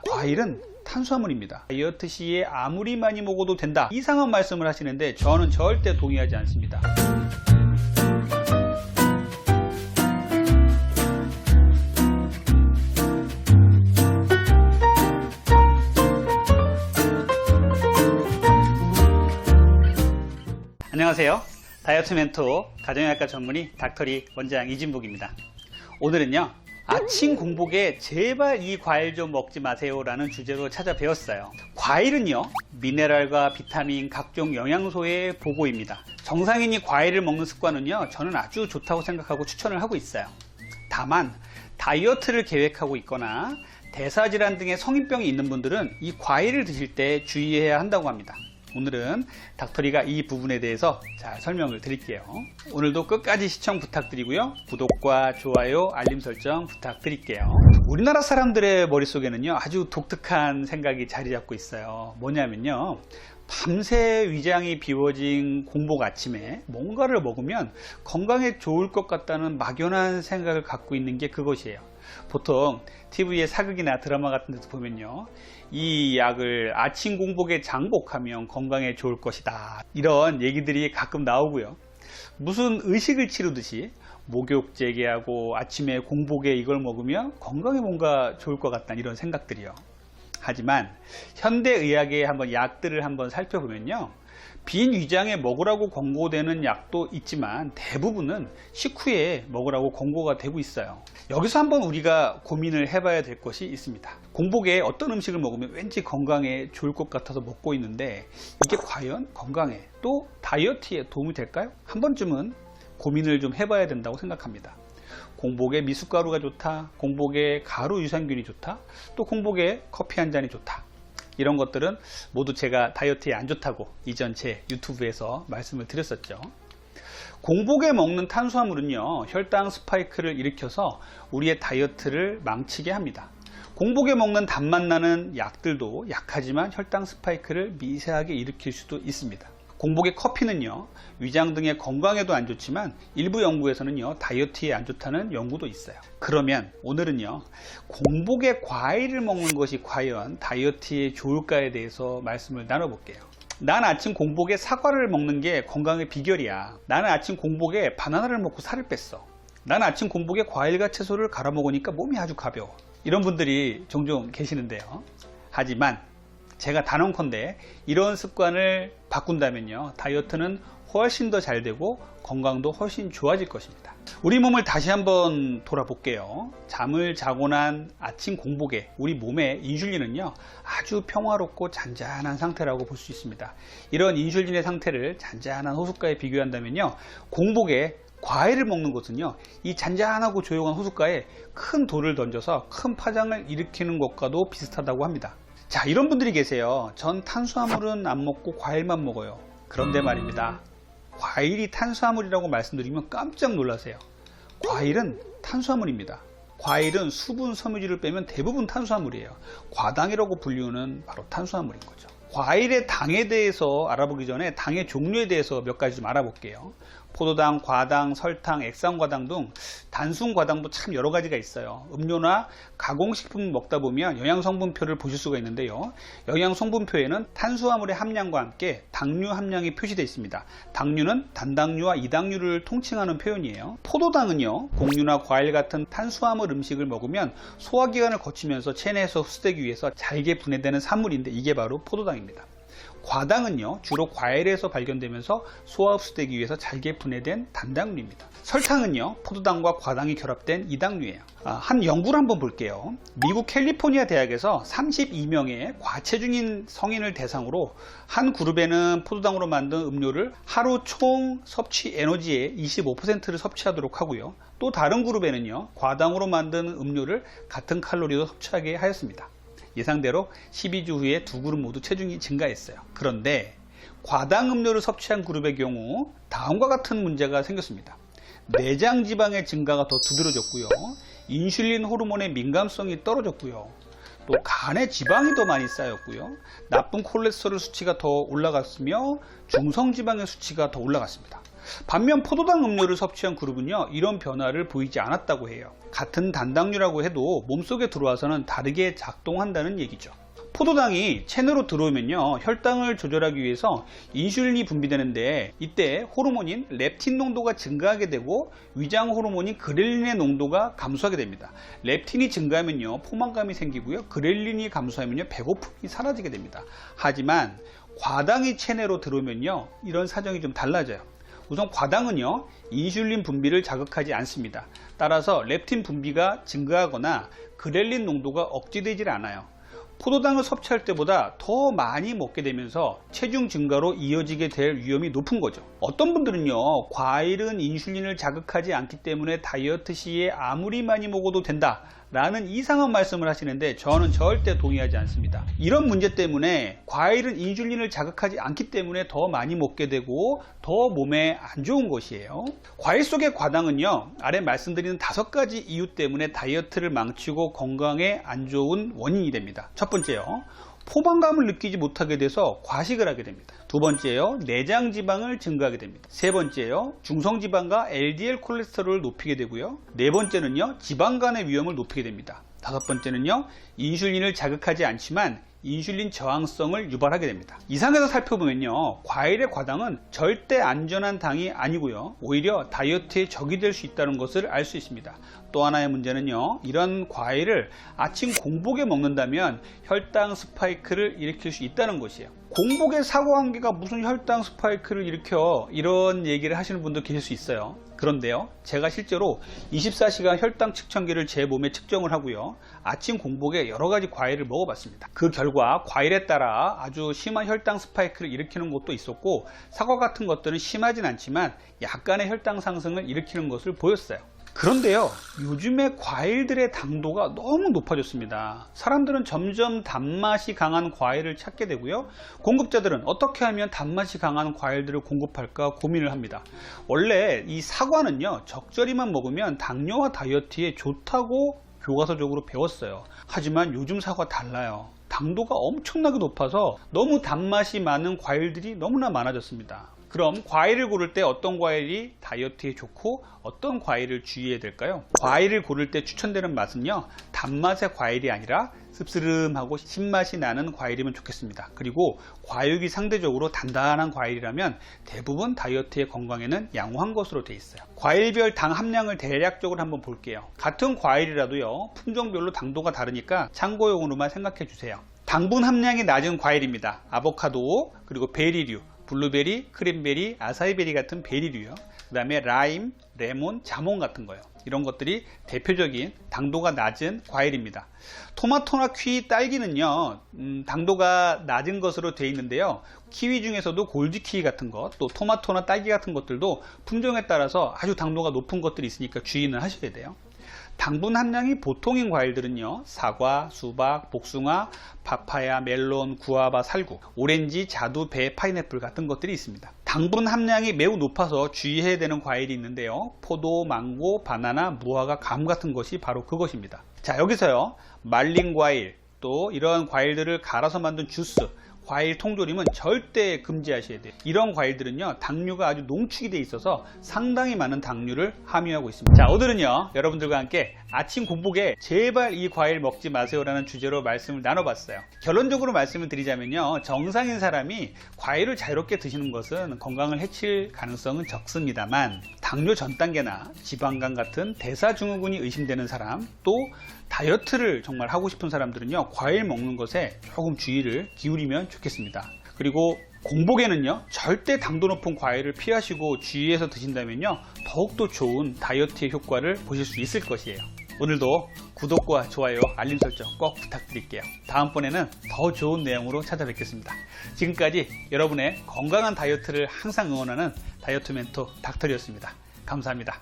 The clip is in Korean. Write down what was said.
과일은 탄수화물입니다. 다이어트 시에 아무리 많이 먹어도 된다, 이상한 말씀을 하시는데 저는 절대 동의하지 않습니다. 안녕하세요. 다이어트 멘토 가정의학과 전문의 닥터리 원장 이진복입니다. 오늘은요, 아침 공복에 제발 이 과일 좀 먹지 마세요 라는 주제로 찾아뵈었어요. 과일은요, 미네랄과 비타민, 각종 영양소의 보고입니다. 정상인이 과일을 먹는 습관은요, 저는 아주 좋다고 생각하고 추천을 하고 있어요. 다만 다이어트를 계획하고 있거나 대사질환 등의 성인병이 있는 분들은 이 과일을 드실 때 주의해야 한다고 합니다. 오늘은 닥터리가 이 부분에 대해서 잘 설명을 드릴게요. 오늘도 끝까지 시청 부탁드리고요. 구독과 좋아요, 알림 설정 부탁드릴게요. 우리나라 사람들의 머릿속에는요, 아주 독특한 생각이 자리 잡고 있어요. 뭐냐면요, 밤새 위장이 비워진 공복 아침에 뭔가를 먹으면 건강에 좋을 것 같다는 막연한 생각을 갖고 있는 게 그것이에요. 보통 TV에 사극이나 드라마 같은 데서 보면요, 이 약을 아침 공복에 장복하면 건강에 좋을 것이다, 이런 얘기들이 가끔 나오고요. 무슨 의식을 치르듯이 목욕 재개하고 아침에 공복에 이걸 먹으면 건강에 뭔가 좋을 것 같다, 이런 생각들이요. 하지만 현대의학의 약들을 한번 살펴보면요, 빈 위장에 먹으라고 권고되는 약도 있지만 대부분은 식후에 먹으라고 권고가 되고 있어요. 여기서 한번 우리가 고민을 해봐야 될 것이 있습니다. 공복에 어떤 음식을 먹으면 왠지 건강에 좋을 것 같아서 먹고 있는데 이게 과연 건강에 또 다이어트에 도움이 될까요? 한 번쯤은 고민을 좀 해봐야 된다고 생각합니다. 공복에 미숫가루가 좋다, 공복에 가루 유산균이 좋다, 또 공복에 커피 한 잔이 좋다, 이런 것들은 모두 제가 다이어트에 안 좋다고 이전 제 유튜브에서 말씀을 드렸었죠. 공복에 먹는 탄수화물은요, 혈당 스파이크를 일으켜서 우리의 다이어트를 망치게 합니다. 공복에 먹는 단맛 나는 약들도 약하지만 혈당 스파이크를 미세하게 일으킬 수도 있습니다. 공복의 커피는요, 위장 등의 건강에도 안 좋지만 일부 연구에서는요, 다이어트에 안 좋다는 연구도 있어요. 그러면 오늘은요, 공복에 과일을 먹는 것이 과연 다이어트에 좋을까에 대해서 말씀을 나눠볼게요. 난 아침 공복에 사과를 먹는 게 건강의 비결이야. 나는 아침 공복에 바나나를 먹고 살을 뺐어. 나는 아침 공복에 과일과 채소를 갈아 먹으니까 몸이 아주 가벼워. 이런 분들이 종종 계시는데요. 하지만 제가 단언컨대 이런 습관을 바꾼다면요, 다이어트는 훨씬 더 잘 되고 건강도 훨씬 좋아질 것입니다. 우리 몸을 다시 한번 돌아볼게요. 잠을 자고 난 아침 공복에 우리 몸의 인슐린은요, 아주 평화롭고 잔잔한 상태라고 볼 수 있습니다. 이런 인슐린의 상태를 잔잔한 호숫가에 비교한다면요, 공복에 과일을 먹는 것은요, 이 잔잔하고 조용한 호숫가에 큰 돌을 던져서 큰 파장을 일으키는 것과도 비슷하다고 합니다. 자, 이런 분들이 계세요. 전 탄수화물은 안 먹고 과일만 먹어요. 그런데 말입니다, 과일이 탄수화물이라고 말씀드리면 깜짝 놀라세요. 과일은 탄수화물입니다. 과일은 수분 섬유질을 빼면 대부분 탄수화물이에요. 과당이라고 불리우는 바로 탄수화물인 거죠. 과일의 당에 대해서 알아보기 전에 당의 종류에 대해서 몇 가지 좀 알아볼게요. 포도당, 과당, 설탕, 액상과당 등 단순과당도 참 여러 가지가 있어요. 음료나 가공식품 먹다 보면 영양성분표를 보실 수가 있는데요, 영양성분표에는 탄수화물의 함량과 함께 당류 함량이 표시되어 있습니다. 당류는 단당류와 이당류를 통칭하는 표현이에요. 포도당은요, 곡류나 과일 같은 탄수화물 음식을 먹으면 소화기관을 거치면서 체내에서 흡수되기 위해서 잘게 분해되는 산물인데 이게 바로 포도당입니다. 과당은요, 주로 과일에서 발견되면서 소화 흡수되기 위해서 잘게 분해된 단당류입니다. 설탕은요, 포도당과 과당이 결합된 이당류예요. 한 연구를 한번 볼게요. 미국 캘리포니아 대학에서 32명의 과체중인 성인을 대상으로 한 그룹에는 포도당으로 만든 음료를 하루 총 섭취 에너지의 25%를 섭취하도록 하고요, 또 다른 그룹에는요, 과당으로 만든 음료를 같은 칼로리로 섭취하게 하였습니다. 예상대로 12주 후에 두 그룹 모두 체중이 증가했어요. 그런데 과당 음료를 섭취한 그룹의 경우 다음과 같은 문제가 생겼습니다. 내장 지방의 증가가 더 두드러졌고요, 인슐린 호르몬의 민감성이 떨어졌고요, 또 간에 지방이 더 많이 쌓였고요, 나쁜 콜레스테롤 수치가 더 올라갔으며 중성지방의 수치가 더 올라갔습니다. 반면 포도당 음료를 섭취한 그룹은요, 이런 변화를 보이지 않았다고 해요. 같은 단당류라고 해도 몸속에 들어와서는 다르게 작동한다는 얘기죠. 포도당이 체내로 들어오면요, 혈당을 조절하기 위해서 인슐린이 분비되는데, 이때 호르몬인 렙틴 농도가 증가하게 되고 위장 호르몬인 그렐린의 농도가 감소하게 됩니다. 렙틴이 증가하면요, 포만감이 생기고요, 그렐린이 감소하면요, 배고픔이 사라지게 됩니다. 하지만 과당이 체내로 들어오면요, 이런 사정이 좀 달라져요. 우선 과당은요, 인슐린 분비를 자극하지 않습니다. 따라서 렙틴 분비가 증가하거나 그렐린 농도가 억제되질 않아요. 포도당을 섭취할 때보다 더 많이 먹게 되면서 체중 증가로 이어지게 될 위험이 높은 거죠. 어떤 분들은요, 과일은 인슐린을 자극하지 않기 때문에 다이어트 시에 아무리 많이 먹어도 된다 라는 이상한 말씀을 하시는데, 저는 절대 동의하지 않습니다. 이런 문제 때문에 과일은 인슐린을 자극하지 않기 때문에 더 많이 먹게 되고 더 몸에 안 좋은 것이에요. 과일 속의 과당은요, 아래 말씀드리는 5가지 이유 때문에 다이어트를 망치고 건강에 안 좋은 원인이 됩니다. 첫 번째요, 포만감을 느끼지 못하게 돼서 과식을 하게 됩니다. 두 번째요, 내장 지방을 증가하게 됩니다. 세 번째요, 중성지방과 LDL 콜레스테롤을 높이게 되고요. 네 번째는요, 지방간의 위험을 높이게 됩니다. 다섯 번째는요, 인슐린을 자극하지 않지만 인슐린 저항성을 유발하게 됩니다. 이상에서 살펴보면요, 과일의 과당은 절대 안전한 당이 아니고요, 오히려 다이어트에 적이 될 수 있다는 것을 알 수 있습니다. 또 하나의 문제는요, 이런 과일을 아침 공복에 먹는다면 혈당 스파이크를 일으킬 수 있다는 것이에요. 공복에 사과 한 개가 무슨 혈당 스파이크를 일으켜, 이런 얘기를 하시는 분도 계실 수 있어요. 그런데요, 제가 실제로 24시간 혈당 측정기를 제 몸에 측정을 하고요, 아침 공복에 여러가지 과일을 먹어봤습니다. 그 결과 과일에 따라 아주 심한 혈당 스파이크를 일으키는 것도 있었고, 사과 같은 것들은 심하진 않지만 약간의 혈당 상승을 일으키는 것을 보였어요. 그런데요, 요즘에 과일들의 당도가 너무 높아졌습니다. 사람들은 점점 단맛이 강한 과일을 찾게 되고요, 공급자들은 어떻게 하면 단맛이 강한 과일들을 공급할까 고민을 합니다. 원래 이 사과는요, 적절히만 먹으면 당뇨와 다이어트에 좋다고 교과서적으로 배웠어요. 하지만 요즘 사과 달라요. 당도가 엄청나게 높아서 너무 단맛이 많은 과일들이 너무나 많아졌습니다. 그럼 과일을 고를 때 어떤 과일이 다이어트에 좋고 어떤 과일을 주의해야 될까요? 과일을 고를 때 추천되는 맛은요, 단맛의 과일이 아니라 씁쓸름하고 신맛이 나는 과일이면 좋겠습니다. 그리고 과육이 상대적으로 단단한 과일이라면 대부분 다이어트의 건강에는 양호한 것으로 되어 있어요. 과일별 당 함량을 대략적으로 한번 볼게요. 같은 과일이라도요, 품종별로 당도가 다르니까 참고용으로만 생각해 주세요. 당분 함량이 낮은 과일입니다. 아보카도, 그리고 베리류, 블루베리, 크랜베리, 아사이베리 같은 베리류요. 그 다음에 라임, 레몬, 자몽 같은 거요. 이런 것들이 대표적인 당도가 낮은 과일입니다. 토마토나 키위, 딸기는요, 당도가 낮은 것으로 되어 있는데요, 키위 중에서도 골드 키위 같은 것, 또 토마토나 딸기 같은 것들도 품종에 따라서 아주 당도가 높은 것들이 있으니까 주의는 하셔야 돼요. 당분 함량이 보통인 과일들은요, 사과, 수박, 복숭아, 파파야, 멜론, 구아바, 살구, 오렌지, 자두, 배, 파인애플 같은 것들이 있습니다. 당분 함량이 매우 높아서 주의해야 되는 과일이 있는데요, 포도, 망고, 바나나, 무화과, 감 같은 것이 바로 그것입니다. 자, 여기서요, 말린 과일, 또 이러한 과일들을 갈아서 만든 주스, 과일 통조림은 절대 금지하셔야 돼요. 이런 과일들은요, 당류가 아주 농축이 돼 있어서 상당히 많은 당류를 함유하고 있습니다. 자, 오늘은요, 여러분들과 함께 아침 공복에 제발 이 과일 먹지 마세요 라는 주제로 말씀을 나눠봤어요. 결론적으로 말씀을 드리자면요, 정상인 사람이 과일을 자유롭게 드시는 것은 건강을 해칠 가능성은 적습니다만, 당뇨 전 단계나 지방간 같은 대사증후군이 의심되는 사람, 또 다이어트를 정말 하고 싶은 사람들은요, 과일 먹는 것에 조금 주의를 기울이면 좋겠습니다. 그리고 공복에는요, 절대 당도 높은 과일을 피하시고 주의해서 드신다면요, 더욱더 좋은 다이어트의 효과를 보실 수 있을 것이에요. 오늘도 구독과 좋아요, 알림 설정 꼭 부탁드릴게요. 다음번에는 더 좋은 내용으로 찾아뵙겠습니다. 지금까지 여러분의 건강한 다이어트를 항상 응원하는 다이어트 멘토 닥터리였습니다. 감사합니다.